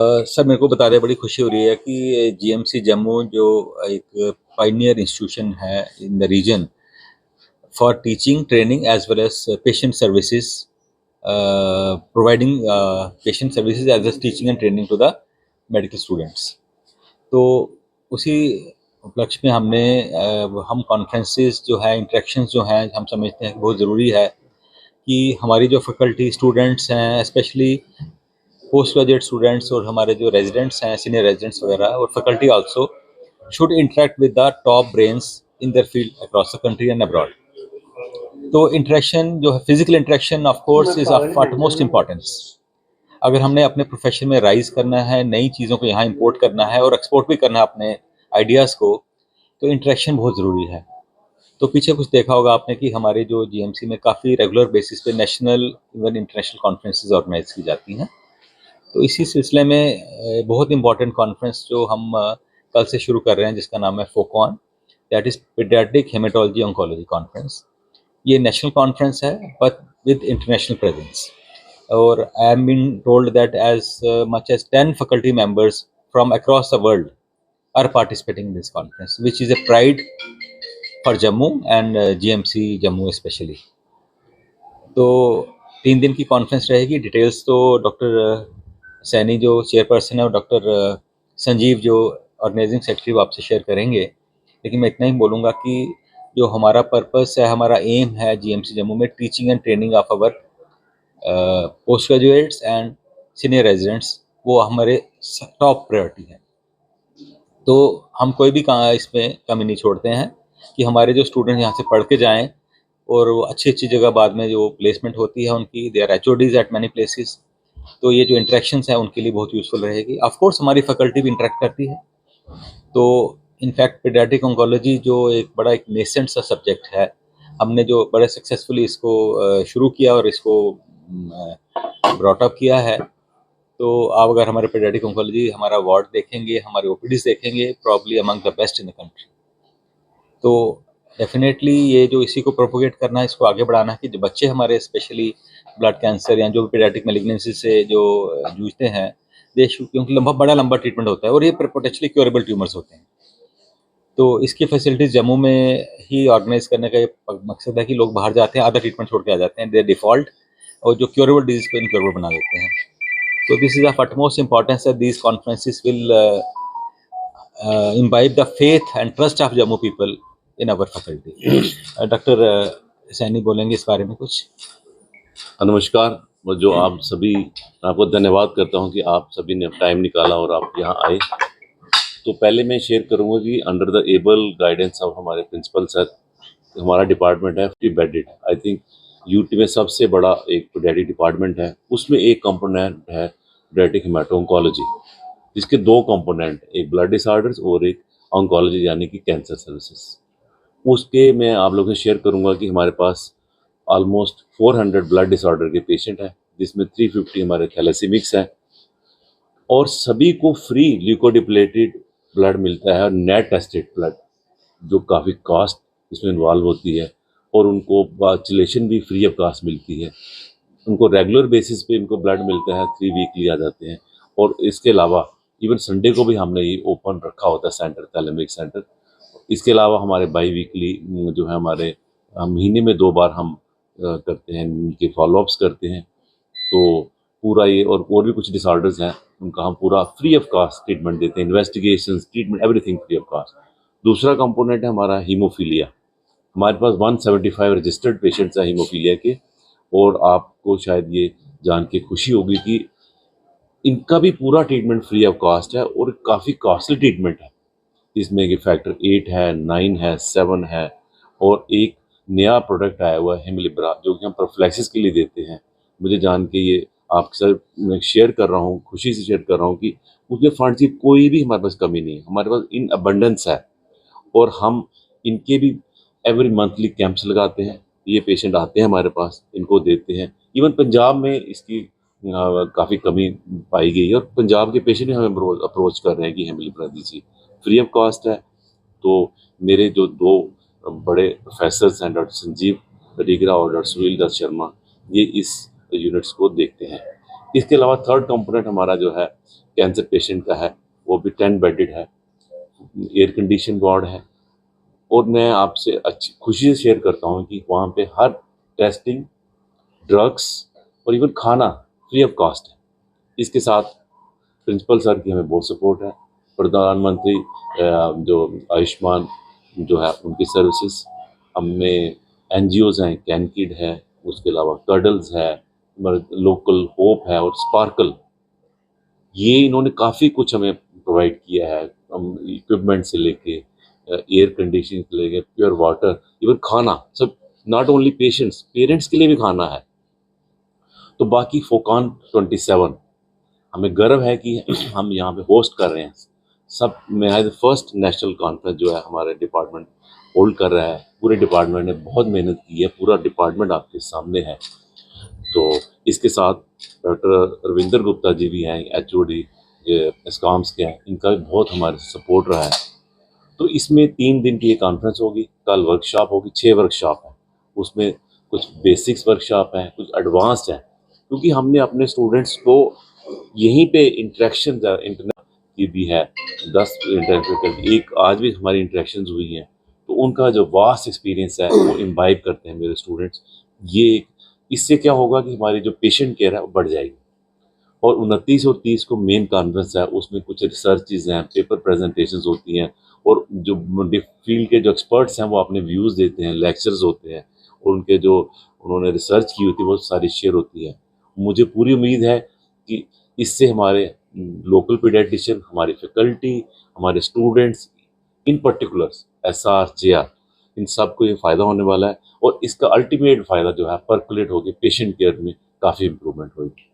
Sir मेरे को बताते बड़ी खुशी हो रही है कि जीएमसी जम्मू जो एक पायनियर इंस्टीट्यूशन है in the region for teaching training as well as patient services providing patient services as well teaching and training to the medical students. तो उसी उपलक्ष्य में हमने हम कॉन्फ्रेंसेस जो है इंटरेक्शंस जो हैं हम समझते हैं कि बहुत ज़रूरी है कि हमारी जो फैकल्टी स्टूडेंट्स हैं स्पेशली पोस्ट ग्रेजुएट स्टूडेंट्स और हमारे जो रेजिडेंट्स हैं सीनियर रेजिडेंट्स वगैरह और faculty also should interact with the top brains in their field across the country and abroad. तो इंटरेक्शन जो है physical interaction of course is of utmost importance. अगर हमने अपने प्रोफेशन में राइज करना है, नई चीज़ों को यहाँ इंपोर्ट करना है और एक्सपोर्ट भी करना है अपने आइडियाज़ को, तो इंटरेक्शन बहुत ज़रूरी है। तो पीछे कुछ देखा होगा आपने कि हमारे जो जीएमसी में काफ़ी रेगुलर बेसिस पे national even international conferences organise की जाती हैं। तो इसी सिलसिले में बहुत इम्पॉर्टेंट कॉन्फ्रेंस जो हम कल से शुरू कर रहे हैं जिसका नाम है PHOCON, that is paediatric haematology oncology conference. ये नेशनल कॉन्फ्रेंस है बट विद इंटरनेशनल प्रेजेंस और I am been told that as much as 10 faculty members from across the world are participating in this conference, which is a pride for Jammu and GMC Jammu especially. तो 3 दिन की conference रहेगी। Details तो doctor Saini जो chairperson है और doctor Sanjeev जो organising secretary वो आपसे शेयर करेंगे। लेकिन मैं इतना ही बोलूँगा कि जो हमारा पर्पस है, हमारा एम है जीएमसी जम्मू में teaching and training of our post graduates and senior residents, वो हमारे टॉप प्रायोरिटी है। तो हम कोई भी इसमें कमी नहीं छोड़ते हैं कि हमारे जो स्टूडेंट यहाँ से पढ़ के जाएँ और वो अच्छी-अच्छी जगह बाद में जो प्लेसमेंट होती है उनकी, they are HODs at many places. तो ये जो इंटरेक्शंस हैं उनके लिए बहुत यूज़फुल रहेगी। ऑफ कोर्स हमारी फैकल्टी भी इंटरेक्ट करती है। तो इनफैक्ट पीडियाट्रिक ऑन्कोलॉजी जो एक एक नेसेंट सा सब्जेक्ट है, हमने जो बड़े सक्सेसफुली इसको शुरू किया और इसको ब्रॉट अप किया है। तो आप अगर हमारे पीडियाट्रिक ऑन्कोलॉजी हमारा वार्ड देखेंगे, हमारे ओपीडीज़ देखेंगे, probably among the best in the country. तो डेफिनेटली ये जो इसी को प्रोपोगेट करना है, इसको आगे बढ़ाना है कि जो बच्चे हमारे स्पेशली ब्लड कैंसर या जो भी पीडियाट्रिक मैलिग्नेंसी से जो जूझते हैं, क्योंकि बड़ा लंबा ट्रीटमेंट होता है और ये पोटेंशियली क्योरेबल ट्यूमर्स होते हैं। तो इसकी फैसिलिटीज़ जम्मू में ही ऑर्गेनाइज करने का ये मकसद है कि लोग बाहर जाते हैं, आधा ट्रीटमेंट छोड़ के आ जाते हैं, दे डिफ़ॉल्ट, और जो क्योरेबल डिजीज़ को इनक्योरेबल बना देते हैं। तो this is of utmost importance that these conferences will imbibe the faith and trust of Jammu people in our faculty. Doctor Saini बोलेंगे इस बारे में कुछ। नमस्कार। वो जो आप सभी, आपको धन्यवाद करता हूं कि आप सभी ने टाइम निकाला और आप यहाँ आए। तो पहले मैं शेयर करूंगा कि under the able guidance of हमारे प्रिंसिपल सर, हमारा डिपार्टमेंट है 50 बेडेड। आई थिंक यूटी में सबसे बड़ा एक पीडियाट्रिक डिपार्टमेंट है। उसमें एक कंपोनेंट है पीडियाट्रिक हेमेटो ऑन्कोलॉजी, जिसके 2 कंपोनेंट, एक ब्लड डिसऑर्डर्स और एक ऑन्कोलॉजी यानी कि कैंसर सर्विसेज। उसके मैं आप लोगों से शेयर करूंगा कि हमारे पास ऑलमोस्ट 400 ब्लड डिसऑर्डर के पेशेंट हैं, जिसमें 350 हमारे थैलेसीमिक्स हैं, और सभी को फ्री ल्यूकोडिप्लेटेड ब्लड मिलता है और नेट टेस्टेड ब्लड, जो काफ़ी कॉस्ट इसमें इन्वॉल्व होती है, और उनको वाचुलेशन भी फ्री ऑफ कॉस्ट मिलती है। उनको रेगुलर बेसिस पे इनको ब्लड मिलता है, 3 वीकली आ जाते हैं। और इसके अलावा इवन संडे को भी हमने ये ओपन रखा होता है सेंटर, थैलेमिक सेंटर। इसके अलावा हमारे बाई वीकली जो है हमारे महीने में 2 बार हम करते हैं, इनके फॉलोअप्स करते हैं। तो पूरा ये और भी कुछ डिसऑर्डर्स हैं, उनका हम पूरा फ्री ऑफ कॉस्ट ट्रीटमेंट देते हैं, investigations, treatment, everything free of cost. दूसरा कंपोनेंट है हमारा हीमोफीलिया। हमारे पास 175 रजिस्टर्ड पेशेंट्स हैं हीमोफीलिया के, और आपको शायद ये जान के खुशी होगी कि इनका भी पूरा ट्रीटमेंट फ्री ऑफ कॉस्ट है और काफ़ी कॉस्टली ट्रीटमेंट है। इसमें कि फैक्टर 8 है, 9 है, 7 है, और एक नया प्रोडक्ट आया हुआ है हेमलिब्रा, जो कि हम प्रोफिलैक्सिस के लिए देते हैं। मुझे जान के ये आपके साथ मैं शेयर कर रहा हूँ, खुशी से शेयर कर रहा हूँ कि उसमें फंड की कोई भी हमारे पास कमी नहीं है, हमारे पास इन अबंडेंस है। और हम इनके भी एवरी मंथली कैंप्स लगाते हैं। ये पेशेंट आते हैं हमारे पास, इनको देते हैं। इवन पंजाब में इसकी काफ़ी कमी पाई गई है, और पंजाब के पेशेंट हमें अप्रोच कर रहे हैं कि हेमलिब्रा दीजिए, फ्री ऑफ कॉस्ट है। तो मेरे जो 2 बड़े प्रोफेसर्स हैं, डॉक्टर संजीव रीगरा और डॉक्टर सुनील दत्त शर्मा, ये इस यूनिट्स को देखते हैं। इसके अलावा थर्ड कंपोनेंट हमारा जो है कैंसर पेशेंट का है, वो भी 10 बेडेड है, एयर कंडीशन वार्ड है। और मैं आपसे अच्छी खुशी से शेयर करता हूँ कि वहाँ पे हर टेस्टिंग, ड्रग्स और इवन खाना फ्री ऑफ कॉस्ट है। इसके साथ प्रिंसिपल सर की हमें बहुत सपोर्ट है। प्रधानमंत्री जो आयुष्मान जो है उनकी सर्विसेज, हमें एनजीओज हैं, कैनकिड है, उसके अलावा कर्डल्स है, लोकल होप है और स्पार्कल, ये इन्होंने काफ़ी कुछ हमें प्रोवाइड किया है। हम इक्विपमेंट से लेके एयर कंडीशनिंग से लेके प्योर वाटर, इवन खाना, सब नॉट ओनली पेशेंट्स, पेरेंट्स के लिए भी खाना है। तो बाकी फोकान 27 हमें गर्व है कि हम यहाँ पे होस्ट कर रहे हैं। सब में फर्स्ट नेशनल कॉन्फ्रेंस जो है हमारे डिपार्टमेंट होल्ड कर रहा है। पूरे डिपार्टमेंट ने बहुत मेहनत की है, पूरा डिपार्टमेंट आपके सामने है। तो इसके साथ डॉक्टर रविंदर गुप्ता जी भी हैं, HOD एस्कॉम्स के हैं, इनका भी बहुत हमारे सपोर्ट रहा है। तो इसमें 3 दिन की ये कॉन्फ्रेंस होगी, कल वर्कशॉप होगी, 6 वर्कशॉप है। उसमें कुछ बेसिक्स वर्कशॉप हैं, कुछ एडवांस्ड हैं, क्योंकि हमने अपने स्टूडेंट्स को यहीं पे इंटरेक्शन इंटरनेट की भी है, 10 इंटरेक्शन, एक आज भी हमारी इंटरेक्शंस हुई हैं। तो उनका जो वास्ट एक्सपीरियंस है वो इम्बाइब करते हैं मेरे स्टूडेंट्स। ये इससे क्या होगा कि हमारी जो पेशेंट केयर है वो बढ़ जाएगी। और 29 और 30 को मेन कॉन्फ्रेंस है, उसमें कुछ रिसर्चेज हैं, पेपर प्रेजेंटेशंस होती हैं, और जो फील्ड के जो एक्सपर्ट्स हैं वो अपने व्यूज़ देते हैं, लेक्चर्स होते हैं, और उनके जो उन्होंने रिसर्च की होती है वो सारी शेयर होती है। मुझे पूरी उम्मीद है कि इससे हमारे लोकल पीडियाट्रिशियन, हमारी फैकल्टी, हमारे स्टूडेंट्स, इन पर्टिकुलर SR JR, इन सब को ये फ़ायदा होने वाला है, और इसका अल्टीमेट फ़ायदा जो है परकुलेट होकर पेशेंट केयर में काफ़ी इम्प्रूवमेंट होगी।